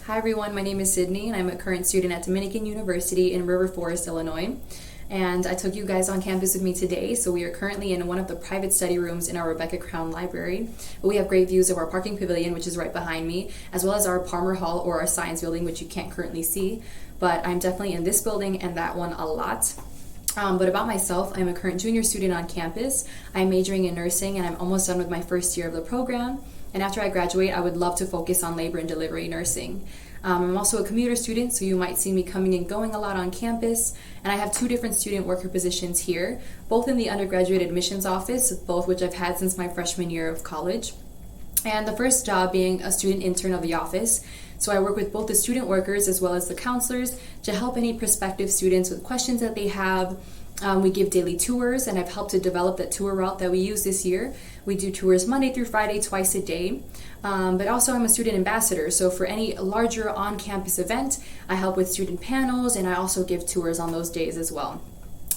Hi everyone, my name is Sydney and I'm a current student at Dominican University in River Forest, Illinois. And I took you guys on campus with me today, so we are currently in one of the private study rooms in our Rebecca Crown Library. We have great views of our parking pavilion, which is right behind me, as well as our Palmer Hall or our science building, which you can't currently see. But I'm definitely in this building and that one a lot. But about myself, I'm a current junior student on campus. I'm majoring in nursing and I'm almost done with my first year of the program. And after I graduate, I would love to focus on labor and delivery nursing. I'm also a commuter student, so you might see me coming and going a lot on campus. And I have two different student worker positions here, both in the Undergraduate Admissions Office, both which I've had since my freshman year of college. And the first job being a student intern of the office. So I work with both the student workers as well as the counselors to help any prospective students with questions that they have. We give daily tours, and I've helped to develop that tour route that we use this year. We do tours Monday through Friday, twice a day. But also I'm a student ambassador, so for any larger on-campus event, I help with student panels, and I also give tours on those days as well.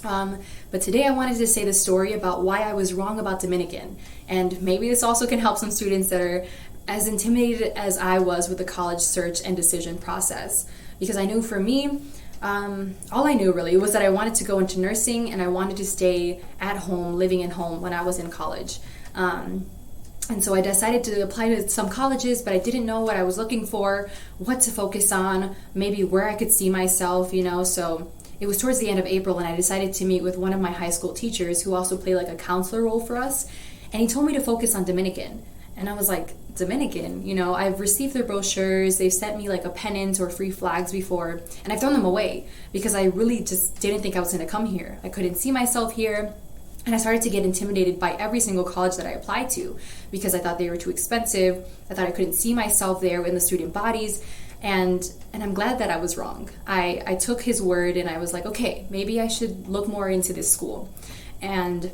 But today I wanted to say the story about why I was wrong about Dominican. And maybe this also can help some students that are as intimidated as I was with the college search and decision process. Because I knew for me, all I knew really was that I wanted to go into nursing and I wanted to stay at home, living at home when I was in college. And so I decided to apply to some colleges, but I didn't know what I was looking for, what to focus on, maybe where I could see myself, So it was towards the end of April and I decided to meet with one of my high school teachers who also played like a counselor role for us. And he told me to focus on Dominican. And I was like, Dominican, I've received their brochures, they've sent me like a pennant or free flags before, and I've thrown them away because I really just didn't think I was going to come here. I couldn't see myself here, and I started to get intimidated by every single college that I applied to because I thought they were too expensive. I thought I couldn't see myself there in the student bodies, and I'm glad that I was wrong. I took his word and I was like, okay, maybe I should look more into this school. And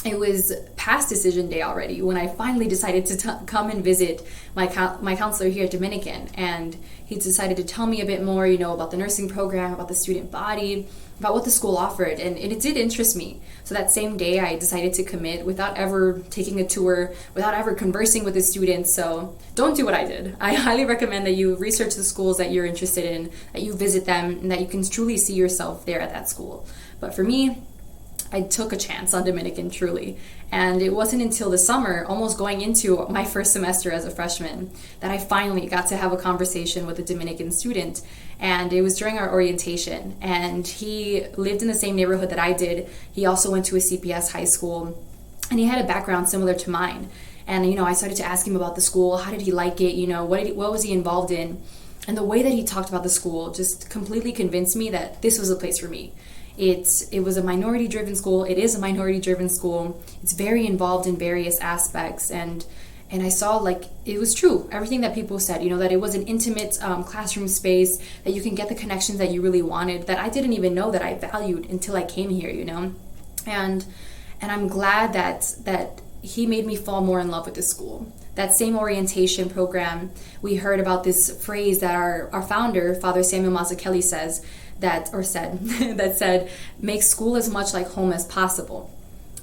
it was past decision day already when I finally decided to come and visit my counselor here at Dominican, and he decided to tell me a bit more, about the nursing program, about the student body, about what the school offered, and it did interest me. So that same day I decided to commit without ever taking a tour, without ever conversing with the students. So don't do what I did. I highly recommend that you research the schools that you're interested in, that you visit them, and that you can truly see yourself there at that school. But for me, I took a chance on Dominican, truly. And it wasn't until the summer, almost going into my first semester as a freshman, that I finally got to have a conversation with a Dominican student. And it was during our orientation. And he lived in the same neighborhood that I did. He also went to a CPS high school. And he had a background similar to mine. And, I started to ask him about the school. How did he like it? What was he involved in? And the way that he talked about the school just completely convinced me that this was a place for me. It was a minority-driven school. It is a minority-driven school. It's very involved in various aspects, and I saw like it was true. Everything that people said, that it was an intimate classroom space, that you can get the connections that you really wanted, that I didn't even know that I valued until I came here, and I'm glad that he made me fall more in love with the school. That same orientation program, we heard about this phrase that our founder, Father Samuel Mazzucchelli, said, that said, make school as much like home as possible.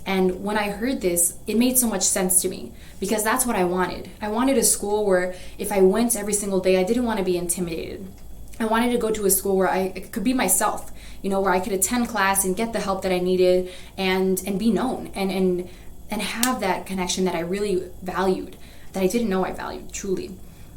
And when I heard this, it made so much sense to me because that's what I wanted. I wanted a school where if I went every single day, I didn't want to be intimidated. I wanted to go to a school where I could be myself, where I could attend class and get the help that I needed and be known and have that connection that I really valued, that I didn't know I valued, truly.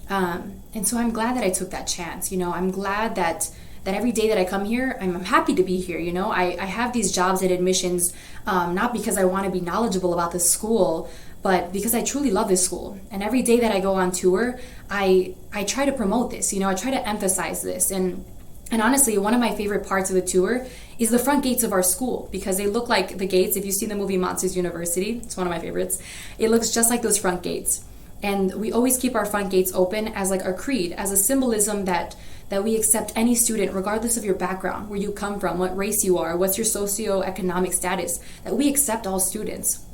And so I'm glad that I took that chance. I'm glad that every day that I come here, I'm happy to be here. I have these jobs at admissions, not because I want to be knowledgeable about the school, but because I truly love this school. And every day that I go on tour, I try to promote this. I try to emphasize this. And honestly, one of my favorite parts of the tour is the front gates of our school because they look like the gates. If you've seen the movie Monsters University, it's one of my favorites. It looks just like those front gates. And we always keep our front gates open as like our creed, as a symbolism that we accept any student, regardless of your background, where you come from, what race you are, what's your socioeconomic status, that we accept all students.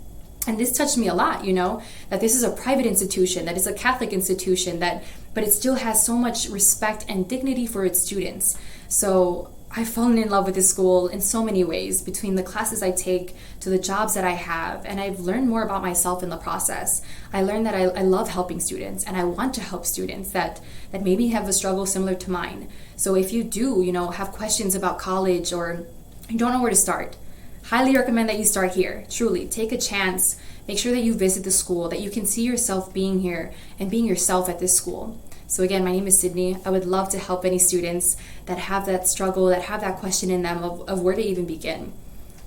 And this touched me a lot, that this is a private institution, that it's a Catholic institution, but it still has so much respect and dignity for its students. So I've fallen in love with this school in so many ways, between the classes I take to the jobs that I have, and I've learned more about myself in the process. I learned that I love helping students, and I want to help students that maybe have a struggle similar to mine. So if you do, have questions about college or you don't know where to start, highly recommend that you start here. Truly, take a chance. Make sure that you visit the school, that you can see yourself being here and being yourself at this school. So again, my name is Sydney. I would love to help any students that have that struggle, that have that question in them of where to even begin.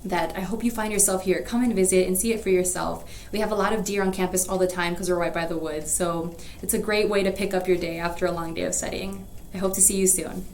That I hope you find yourself here. Come and visit and see it for yourself. We have a lot of deer on campus all the time because we're right by the woods. So it's a great way to pick up your day after a long day of studying. I hope to see you soon.